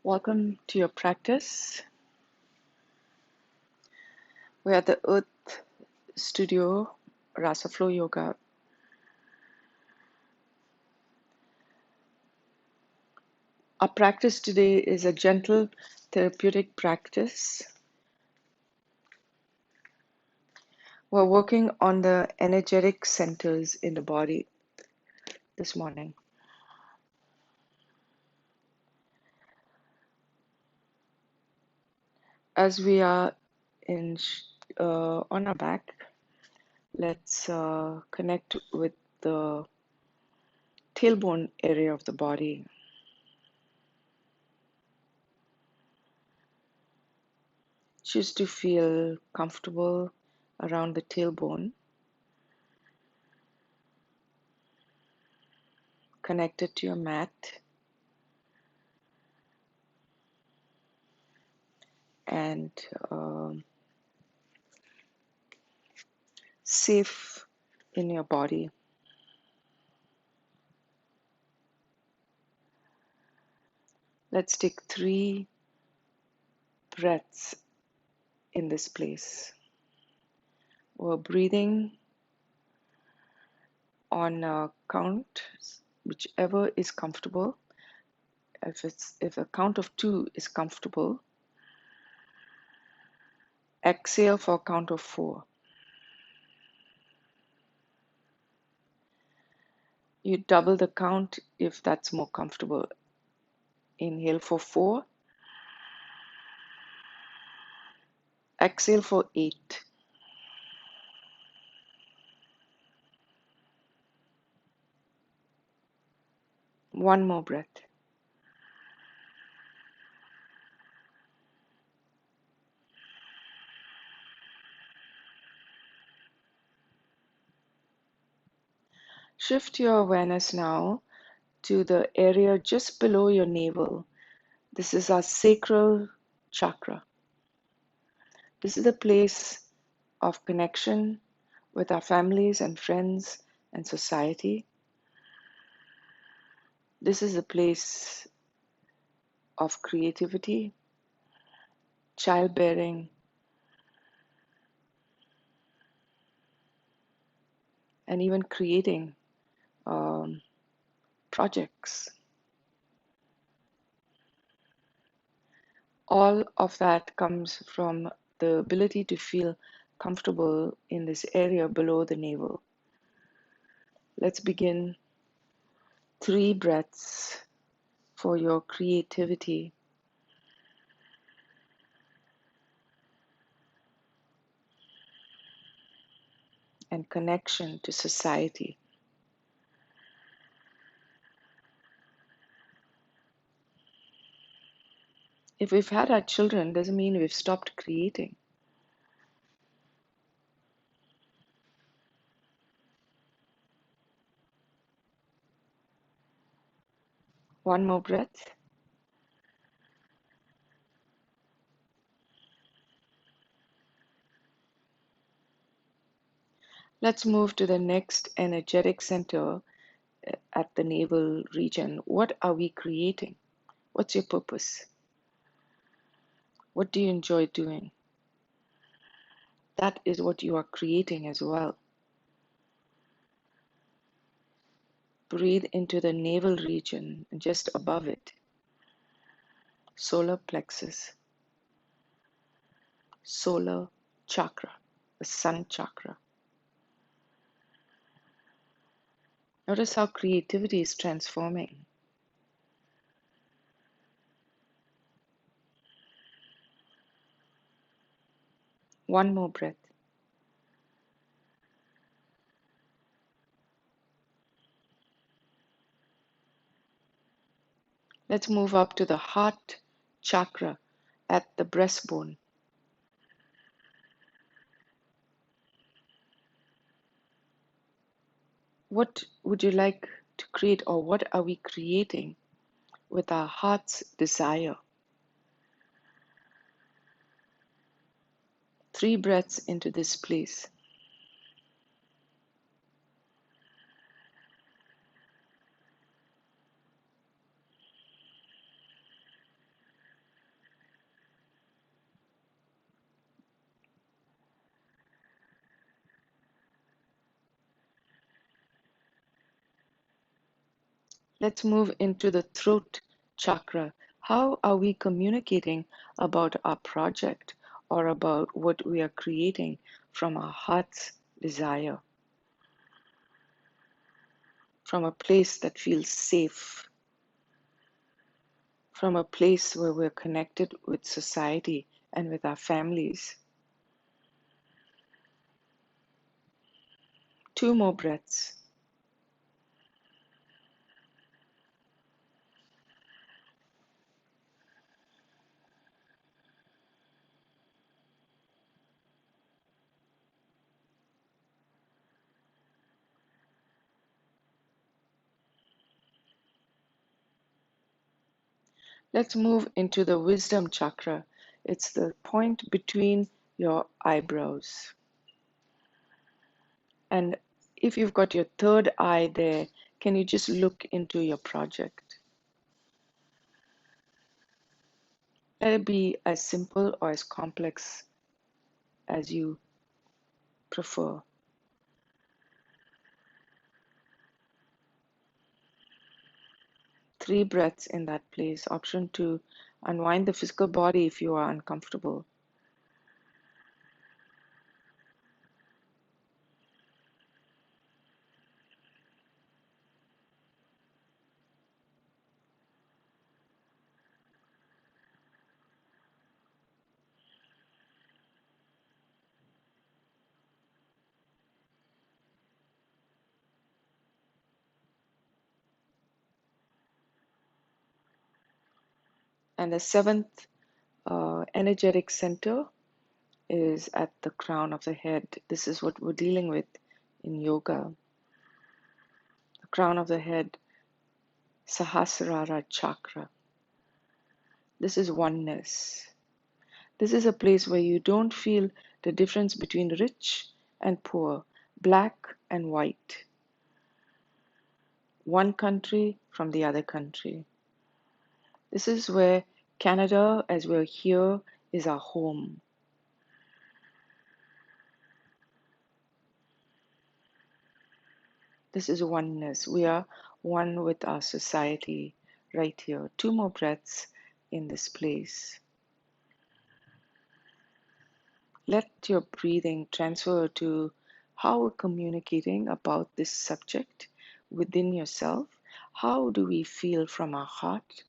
Welcome to your practice. We're at the Earth Studio, Rasa Flow Yoga. Our practice today is a gentle therapeutic practice. We're working on the energetic centers in the body this morning. As we are on our back, let's connect with the tailbone area of the body. Choose to feel comfortable around the tailbone, connected to your mat, and safe in your body. Let's take 3 breaths in this place. We're breathing on a count, whichever is comfortable. If a count of 2 is comfortable, exhale for a count of 4. You double the count if that's more comfortable. Inhale for 4, exhale for 8. One more breath. Shift your awareness now to the area just below your navel. This is our sacral chakra. This is the place of connection with our families and friends and society. This is a place of creativity, childbearing, and even creating projects. All of that comes from the ability to feel comfortable in this area below the navel. Let's begin 3 breaths for your creativity. And connection to society. If we've had our children, doesn't mean we've stopped creating. One more breath. Let's move to the next energetic center at the navel region. What are we creating? What's your purpose? What do you enjoy doing? That is what you are creating as well. Breathe into the navel region and just above it. Solar plexus. Solar chakra. The sun chakra. Notice how creativity is transforming. One more breath. Let's move up to the heart chakra at the breastbone. What would you like to create, or what are we creating with our heart's desire? 3 breaths into this place. Let's move into the throat chakra. How are we communicating about our project or about what we are creating from our heart's desire, from a place that feels safe, from a place where we're connected with society and with our families? Two more breaths. Let's move into the wisdom chakra. It's the point between your eyebrows. And if you've got your third eye there, can you just look into your project? Let it be as simple or as complex as you prefer. Three breaths in that place. Option two, unwind the physical body if you are uncomfortable. And the seventh energetic center is at the crown of the head. This is what we're dealing with in yoga. The crown of the head, Sahasrara chakra. This is oneness. This is a place where you don't feel the difference between rich and poor, black and white, one country from the other country. This is where Canada, as we're here, is our home. This is oneness. We are one with our society right here. Two more breaths in this place. Let your breathing transfer to how we're communicating about this subject within yourself. How do we feel from our heart?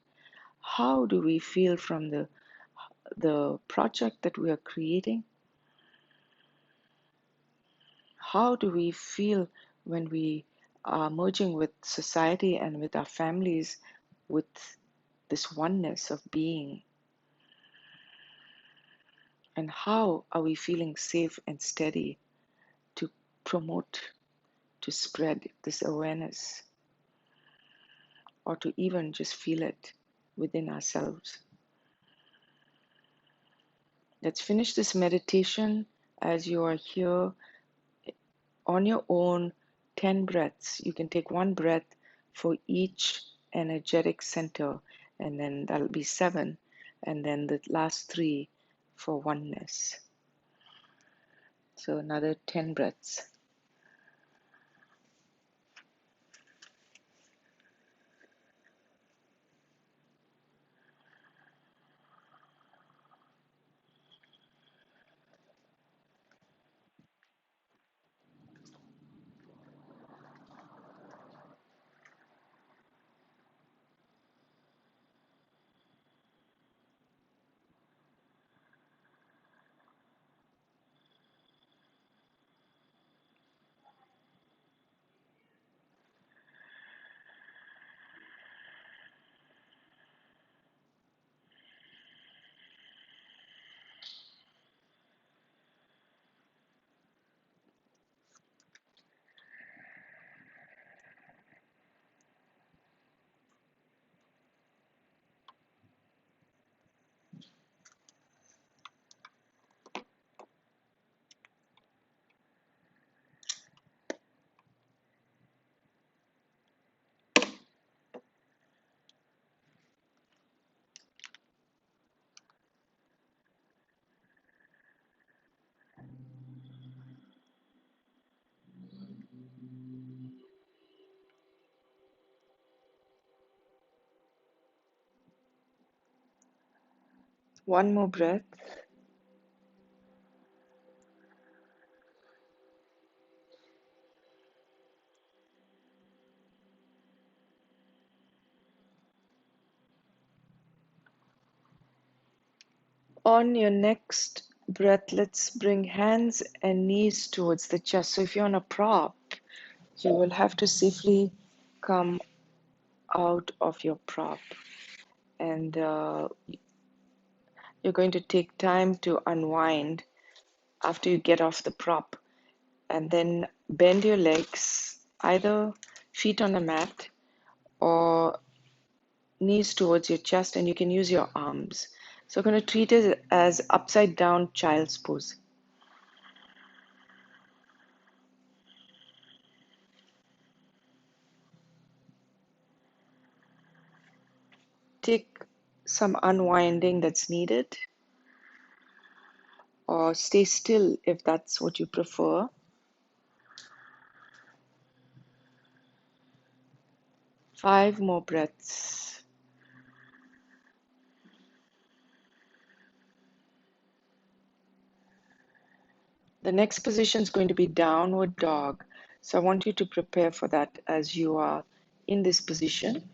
How do we feel from the project that we are creating? How do we feel when we are merging with society and with our families with this oneness of being? And how are we feeling safe and steady to promote, to spread this awareness, or to even just feel it within ourselves? Let's finish this meditation as you are here on your own. 10 breaths. You can take one breath for each energetic center, and then that'll be 7, and then the last 3 for oneness. So another 10 breaths. One more breath. On your next breath, let's bring hands and knees towards the chest. So if you're on a prop, you will have to safely come out of your prop. And you're going to take time to unwind after you get off the prop. And then bend your legs, either feet on the mat or knees towards your chest, and you can use your arms. So we're going to treat it as upside down child's pose. Take some unwinding that's needed, or stay still if that's what you prefer. Five more breaths. The next position is going to be downward dog. So I want you to prepare for that as you are in this position.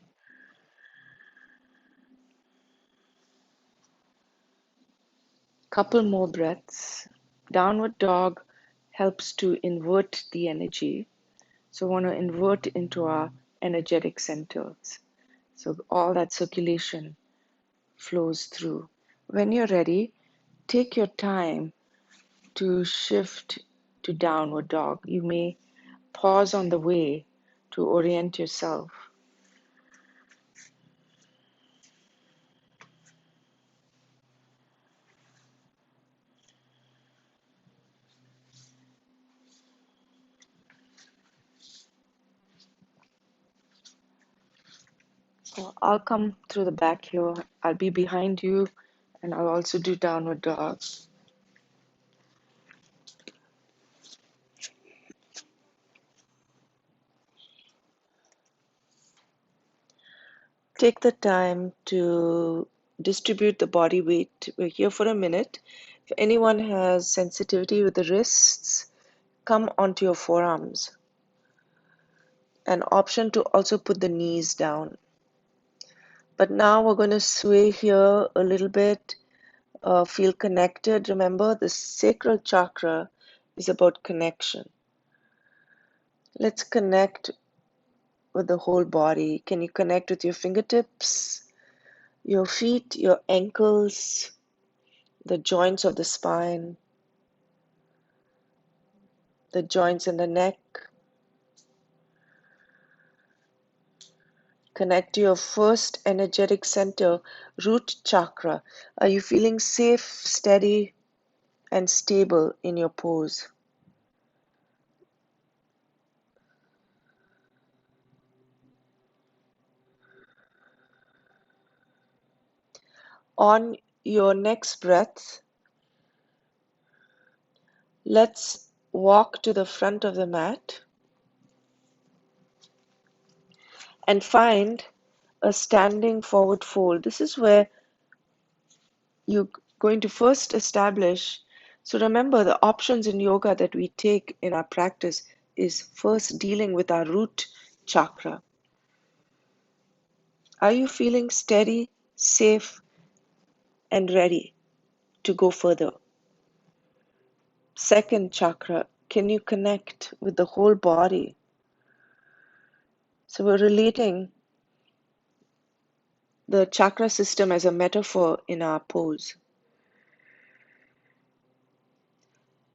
Couple more breaths. Downward dog helps to invert the energy. So we want to invert into our energetic centers. So all that circulation flows through. When you're ready, take your time to shift to downward dog. You may pause on the way to orient yourself. So I'll come through the back here. I'll be behind you, and I'll also do downward dog. Take the time to distribute the body weight. We're here for a minute. If anyone has sensitivity with the wrists, come onto your forearms. An option to also put the knees down. But now we're going to sway here a little bit, feel connected. Remember, the sacral chakra is about connection. Let's connect with the whole body. Can you connect with your fingertips, your feet, your ankles, the joints of the spine, the joints in the neck? Connect to your first energetic center, root chakra. Are you feeling safe, steady, and stable in your pose? On your next breath, let's walk to the front of the mat and find a standing forward fold. This is where you're going to first establish. So remember, the options in yoga that we take in our practice is first dealing with our root chakra. Are you feeling steady, safe, and ready to go further? Second chakra, can you connect with the whole body? So we're relating the chakra system as a metaphor in our pose.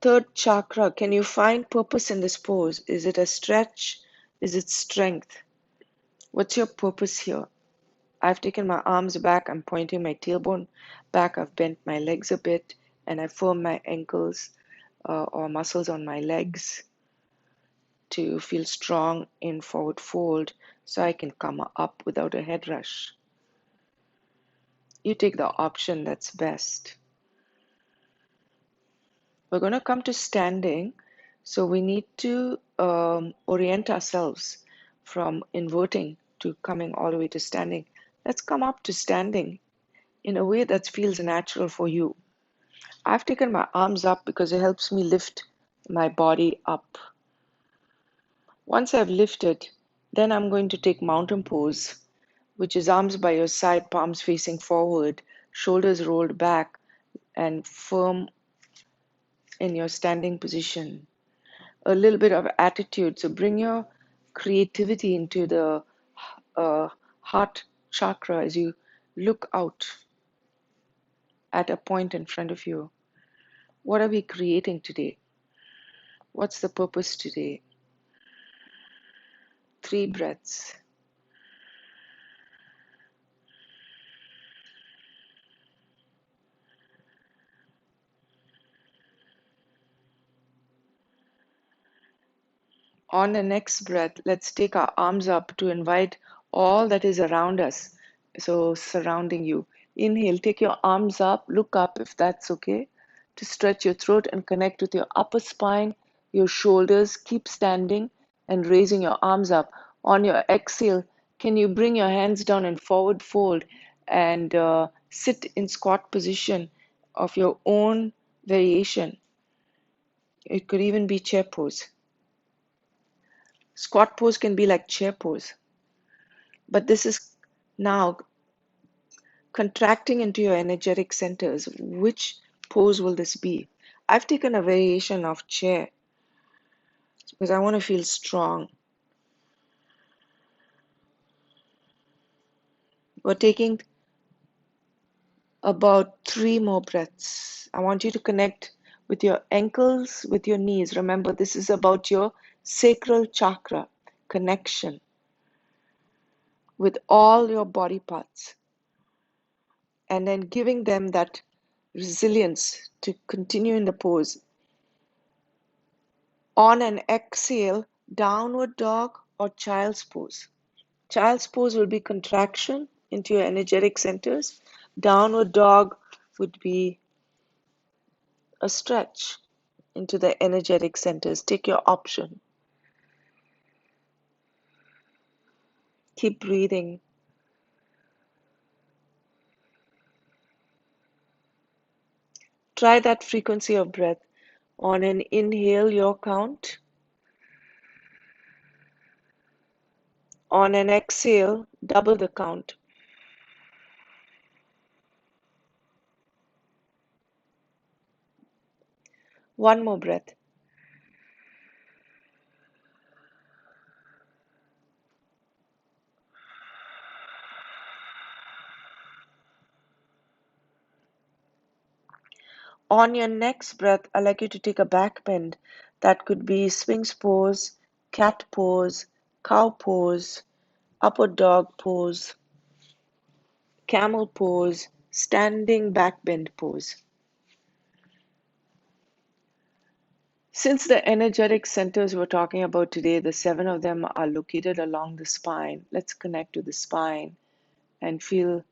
Third chakra, can you find purpose in this pose? Is it a stretch? Is it strength? What's your purpose here? I've taken my arms back, I'm pointing my tailbone back, I've bent my legs a bit, and I firm my ankles or muscles on my legs to feel strong in forward fold so I can come up without a head rush. You take the option that's best. We're going to come to standing, so we need to orient ourselves from inverting to coming all the way to standing. Let's come up to standing in a way that feels natural for you. I've taken my arms up because it helps me lift my body up. Once I've lifted, then I'm going to take mountain pose, which is arms by your side, palms facing forward, shoulders rolled back, and firm in your standing position. A little bit of attitude. So bring your creativity into the heart chakra as you look out at a point in front of you. What are we creating today? What's the purpose today? 3 breaths. On the next breath, let's take our arms up to invite all that is around us, so surrounding you. Inhale, take your arms up, look up if that's okay, to stretch your throat and connect with your upper spine, your shoulders. Keep standing and raising your arms up. On your exhale, can you bring your hands down in forward fold and sit in squat position of your own variation? It could even be chair pose. Squat pose can be like chair pose, but this is now contracting into your energetic centers. Which pose will this be? I've taken a variation of chair because I want to feel strong. We're taking about 3 more breaths. I want you to connect with your ankles, with your knees. Remember, this is about your sacral chakra connection with all your body parts, and then giving them that resilience to continue in the pose. On an exhale, downward dog or child's pose. Child's pose will be contraction into your energetic centers. Downward dog would be a stretch into the energetic centers. Take your option. Keep breathing. Try that frequency of breath. On an inhale, your count. On an exhale, double the count. One more breath. On your next breath, I'd like you to take a back bend. That could be Sphinx pose, cat pose, cow pose, upward dog pose, camel pose, standing back bend pose. Since the energetic centers we're talking about today, the 7 of them are located along the spine, let's connect to the spine and feel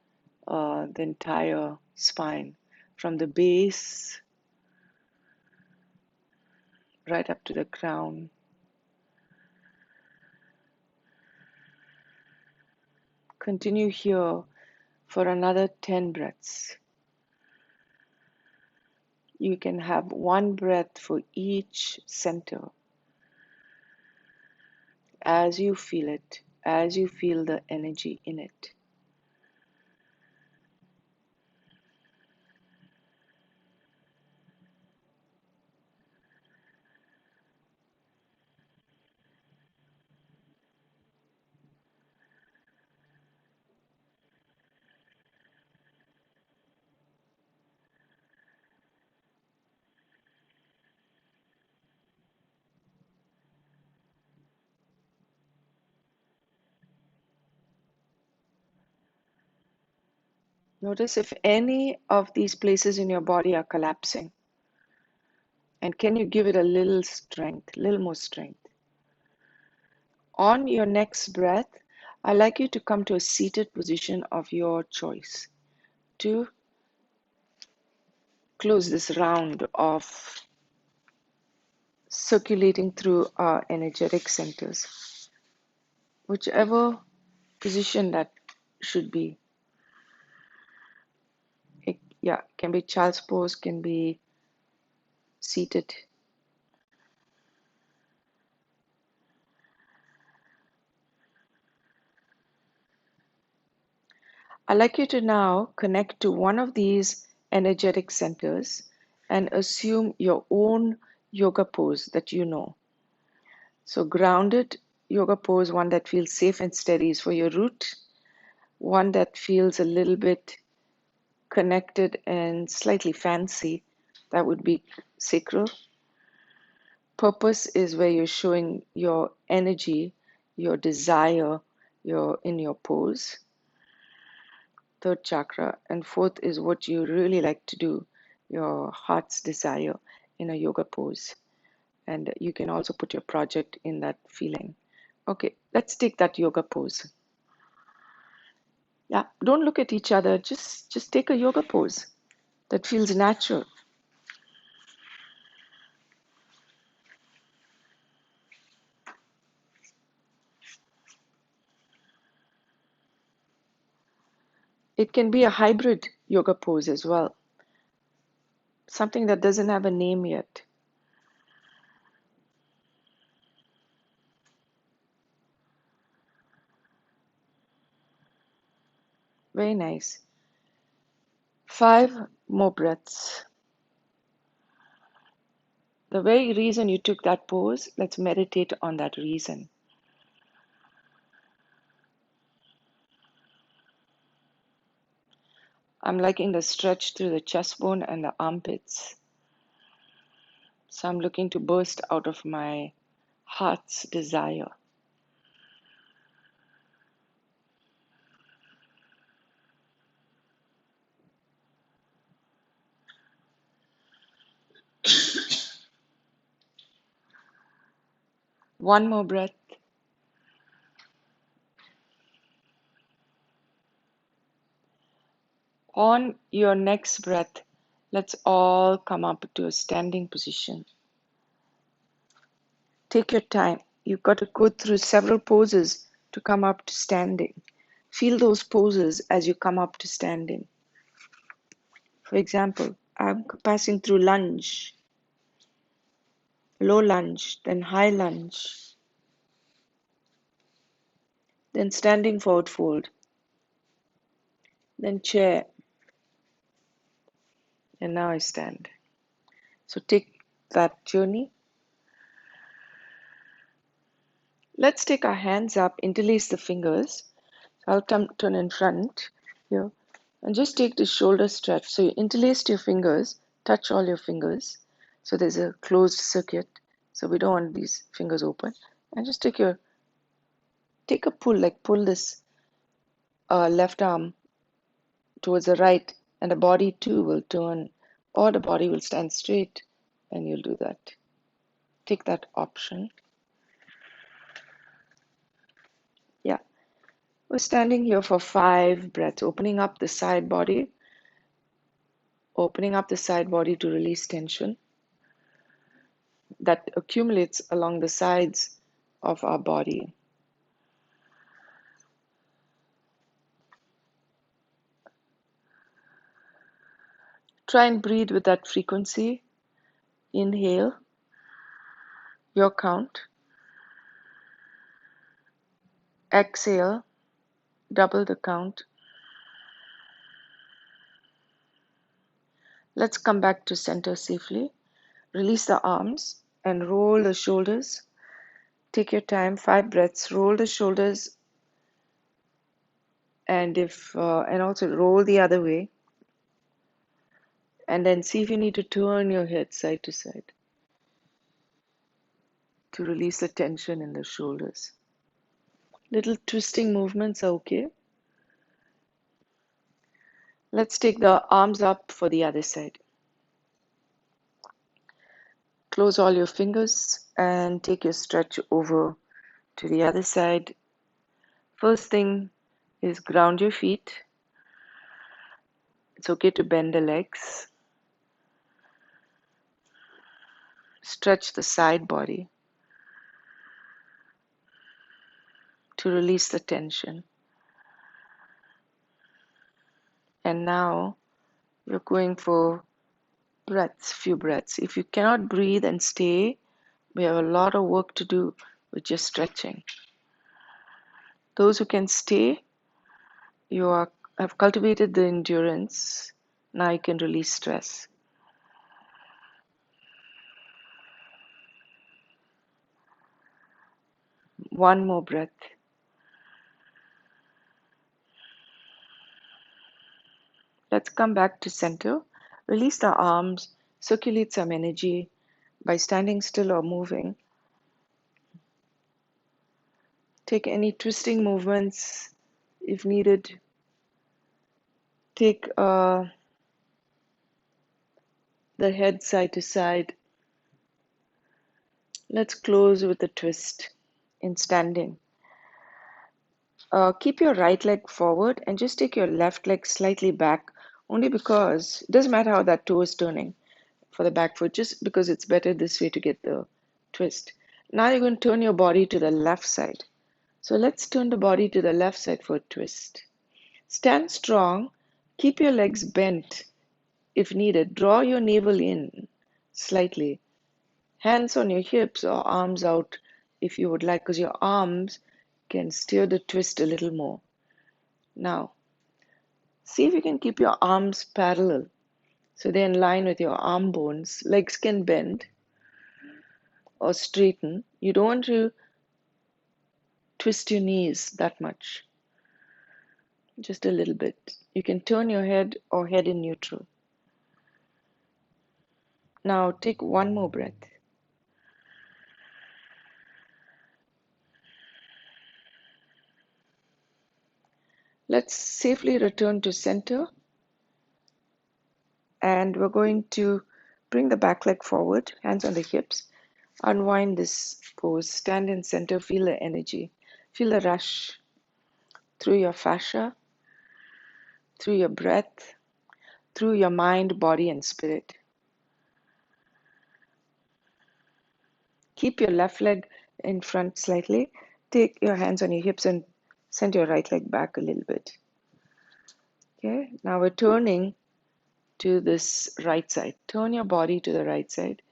the entire spine from the base right up to the crown. Continue here for another 10 breaths. You can have 1 breath for each center as you feel it, as you feel the energy in it. Notice if any of these places in your body are collapsing. And can you give it a little strength, a little more strength? On your next breath, I'd like you to come to a seated position of your choice to close this round of circulating through our energetic centers. Whichever position that should be. Yeah, can be child's pose, can be seated. I'd like you to now connect to one of these energetic centers and assume your own yoga pose that you know. So, grounded yoga pose, one that feels safe and steady, is for your root, one that feels a little bit connected and slightly fancy, that would be sacral. Purpose is where you're showing your energy, your desire, in your pose. Third chakra. And fourth is what you really like to do, your heart's desire in a yoga pose. And you can also put your project in that feeling. Okay, let's take that yoga pose. Yeah, don't look at each other, just take a yoga pose that feels natural. It can be a hybrid yoga pose as well, something that doesn't have a name yet. Very nice. 5 more breaths. The very reason you took that pose, let's meditate on that reason. I'm liking the stretch through the chest bone and the armpits. So I'm looking to burst out of my heart's desire. One more breath. On your next breath, let's all come up to a standing position. Take your time. You've got to go through several poses to come up to standing. Feel those poses as you come up to standing. For example, I'm passing through lunge, low lunge, then high lunge, then standing forward fold, then chair, and now I stand. So take that journey. Let's take our hands up, interlace the fingers. I'll turn in front here and just take the shoulder stretch. So you interlace your fingers, touch all your fingers. So there's a closed circuit. So we don't want these fingers open. And just take a pull, like pull this left arm towards the right, and the body too will turn, or the body will stand straight, and you'll do that. Take that option. Yeah. We're standing here for 5 breaths, opening up the side body, to release tension that accumulates along the sides of our body. Try and breathe with that frequency. Inhale, your count. Exhale, double the count. Let's come back to center safely. Release the arms and roll the shoulders. Take your time, 5 breaths. Roll the shoulders, and and also roll the other way. And then see if you need to turn your head side to side to release the tension in the shoulders. Little twisting movements are okay. Let's take the arms up for the other side. Close all your fingers and take your stretch over to the other side. First thing is ground your feet. It's okay to bend the legs. Stretch the side body to release the tension. And now You're going for breaths, few breaths. If you cannot breathe and stay, we have a lot of work to do with just stretching. Those who can stay, have cultivated the endurance. Now you can release stress. One more breath. Let's come back to center. Release the arms, circulate some energy by standing still or moving. Take any twisting movements if needed. Take the head side to side. Let's close with a twist in standing. Keep your right leg forward and just take your left leg slightly back, only because it doesn't matter how that toe is turning for the back foot, just because it's better this way to get the twist. Now you're going to turn your body to the left side. So let's turn the body to the left side for a twist. Stand strong, keep your legs bent if needed. Draw your navel in slightly. Hands on your hips or arms out if you would like, because your arms can steer the twist a little more. Now, see if you can keep your arms parallel so they're in line with your arm bones. Legs can bend or straighten. You don't want to twist your knees that much, just a little bit. You can turn your head or head in neutral. Now, take one more breath. Let's safely return to center, and we're going to bring the back leg forward, hands on the hips. Unwind this pose, stand in center, feel the energy, feel the rush through your fascia, through your breath, through your mind, body, and spirit. Keep your left leg in front slightly. Take your hands on your hips and send your right leg back a little bit. Okay, now we're turning to this right side. Turn your body to the right side.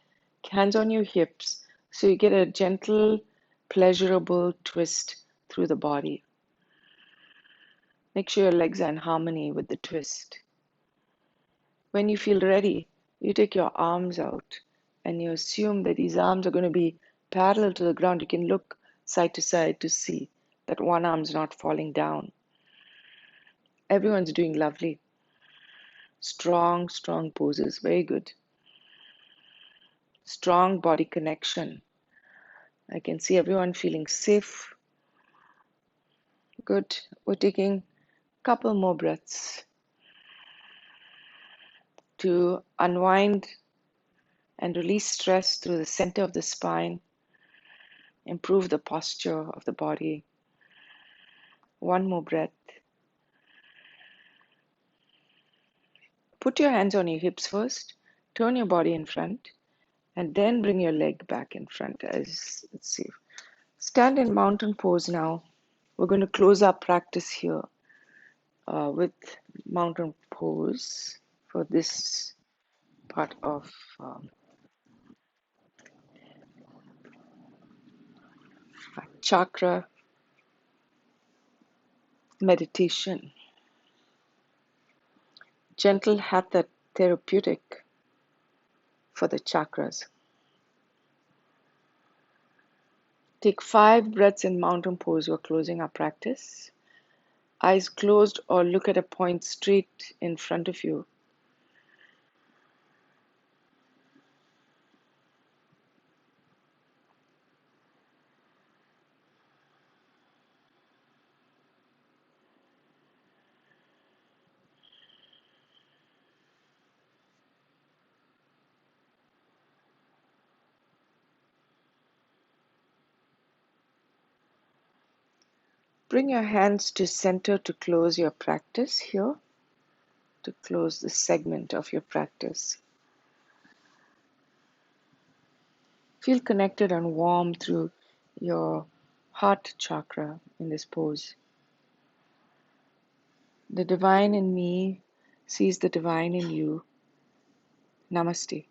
Hands on your hips so you get a gentle, pleasurable twist through the body. Make sure your legs are in harmony with the twist. When you feel ready, you take your arms out and you assume that these arms are going to be parallel to the ground. You can look side to side to see that one arm's not falling down. Everyone's doing lovely. Strong, strong poses. Very good. Strong body connection. I can see everyone feeling safe. Good. We're taking a couple more breaths to unwind and release stress through the center of the spine. Improve the posture of the body. One more breath. Put your hands on your hips first. Turn your body in front. And then bring your leg back in front. Let's see. Stand in mountain pose now. We're going to close our practice here with mountain pose for this part of chakra meditation. Gentle hatha therapeutic for the chakras. Take 5 breaths in mountain pose. We're closing our practice. Eyes closed or look at a point straight in front of you. Bring your hands to center to close your practice here, to close the segment of your practice. Feel connected and warm through your heart chakra in this pose. The divine in me sees the divine in you. Namaste.